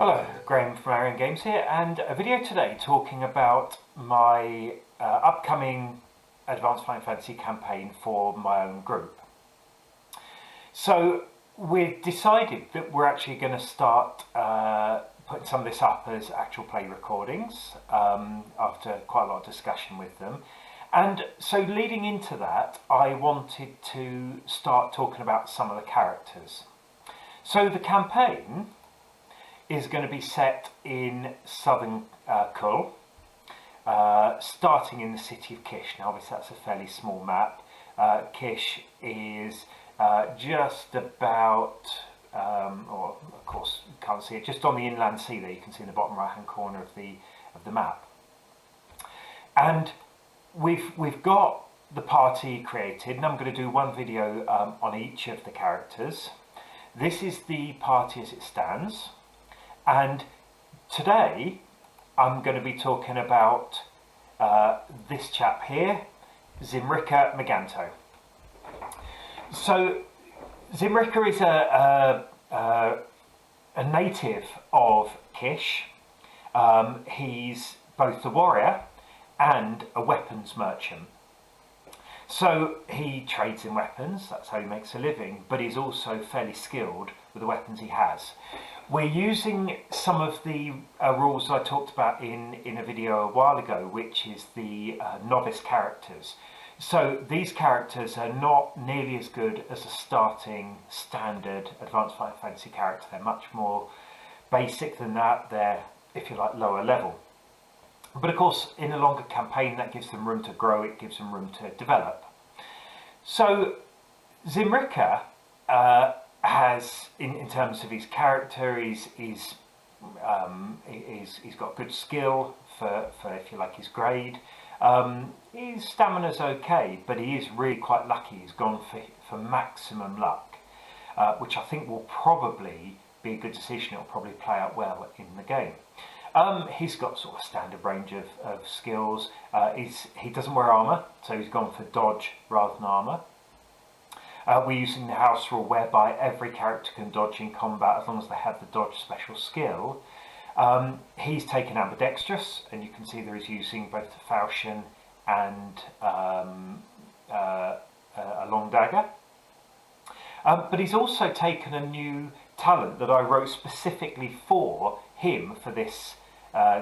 Hello, Graham from Arion Games here, and a video today talking about my upcoming Advanced Final Fantasy campaign for my own group. So we've decided that we're actually going to start putting some of this up as actual play recordings after quite a lot of discussion with them. And so leading into that, I wanted to start talking about some of the characters. So the campaign is going to be set in southern Kull, starting in the city of Kish. Now obviously that's a fairly small map. Kish is just about, or of course you can't see it, just on the inland sea there. You can see in the bottom right hand corner of the map. And we've got the party created, and I'm going to do one video on each of the characters. This is the party as it stands. And today I'm going to be talking about this chap here, Zimrika Meganto. So Zimrika is a native of Kish. He's both a warrior and a weapons merchant. So he trades in weapons, that's how he makes a living, but he's also fairly skilled with the weapons he has. We're using some of the rules I talked about in a video a while ago, which is the novice characters. So these characters are not nearly as good as a starting standard Advanced Final Fantasy character. They're much more basic than that. They're, if you like, lower level. But of course, in a longer campaign, that gives them room to grow, it gives them room to develop. So Zimrika has, in terms of his character, he's got good skill for if you like, his grade. His stamina's okay, but he is really quite lucky. He's gone for maximum luck, which I think will probably be a good decision. It'll probably play out well in the game. He's got sort of a standard range of skills. He doesn't wear armour, so he's gone for dodge rather than armour. We're using the house rule whereby every character can dodge in combat as long as they have the dodge special skill. He's taken ambidextrous, and you can see that he's using both the falchion and a long dagger. But he's also taken a new talent that I wrote specifically for him for this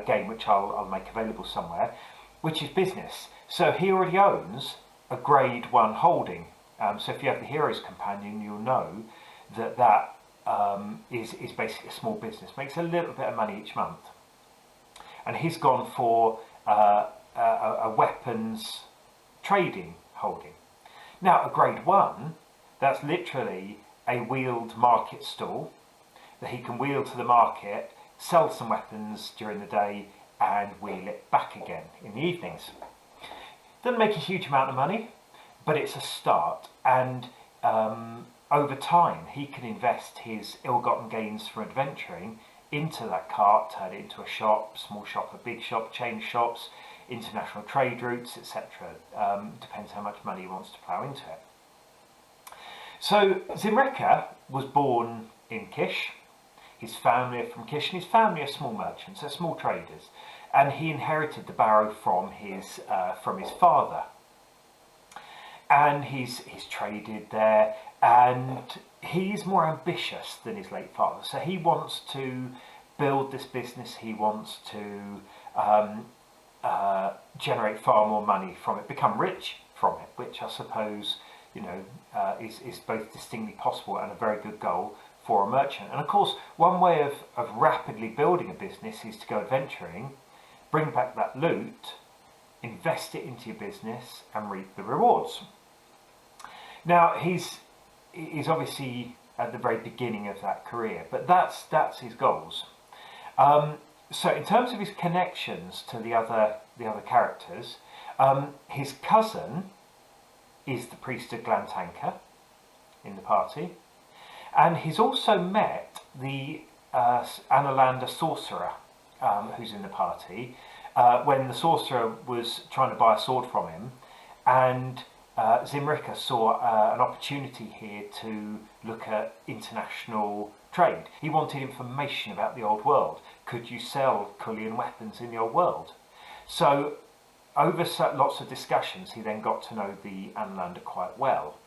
game, which I'll make available somewhere, which is business. So he already owns a grade 1 holding. So if you have the Hero's Companion, you'll know that is basically a small business, makes a little bit of money each month. And he's gone for a weapons trading holding. Now a grade 1, that's literally a wheeled market stall that he can wheel to the market, sell some weapons during the day and wheel it back again in the evenings. Doesn't make a huge amount of money, but it's a start, and over time he can invest his ill-gotten gains from adventuring into that cart, turn it into a shop, small shop, a big shop, chain shops, international trade routes, etc. Depends how much money he wants to plough into it. So Zimrika was born in Kish. His family are from Kish, and his family are small merchants, they're small traders, and he inherited the barrow from his father. And he's traded there, and he's more ambitious than his late father. So he wants to build this business. He wants to generate far more money from it, become rich from it, which I suppose, you know, is both distinctly possible and a very good goal for a merchant. And of course, one way of rapidly building a business is to go adventuring, bring back that loot, invest it into your business, and reap the rewards. Now he's obviously at the very beginning of that career, but that's his goals. So in terms of his connections to the other characters, his cousin is the priest of Glantanka in the party, and he's also met the Analanda sorcerer who's in the party when the sorcerer was trying to buy a sword from him, and Zimrika saw an opportunity here to look at international trade. He wanted information about the old world. Could you sell Cullian weapons in the old world? So over lots of discussions, he then got to know the Anlander quite well.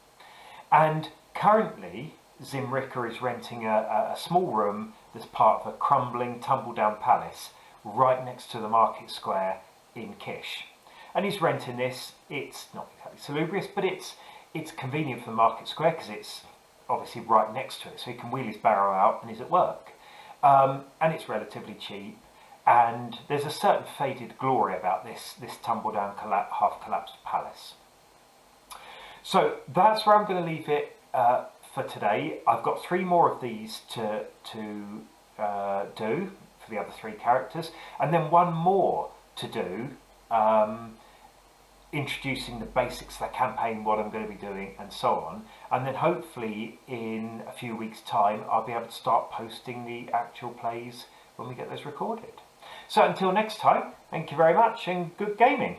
And currently, Zimrica is renting a small room that's part of a crumbling, tumble-down palace right next to the market square in Kish. And he's renting this. It's not exactly salubrious, but it's convenient for the market square because it's obviously right next to it, so he can wheel his barrow out and he's at work. And it's relatively cheap, and there's a certain faded glory about this tumble-down, half-collapsed palace. So that's where I'm going to leave it for today. I've got 3 more of these to do for the other 3 characters, and then 1 more to do, introducing the basics of the campaign, what I'm going to be doing, and so on. And then hopefully in a few weeks' time, I'll be able to start posting the actual plays when we get those recorded. So until next time, thank you very much and good gaming.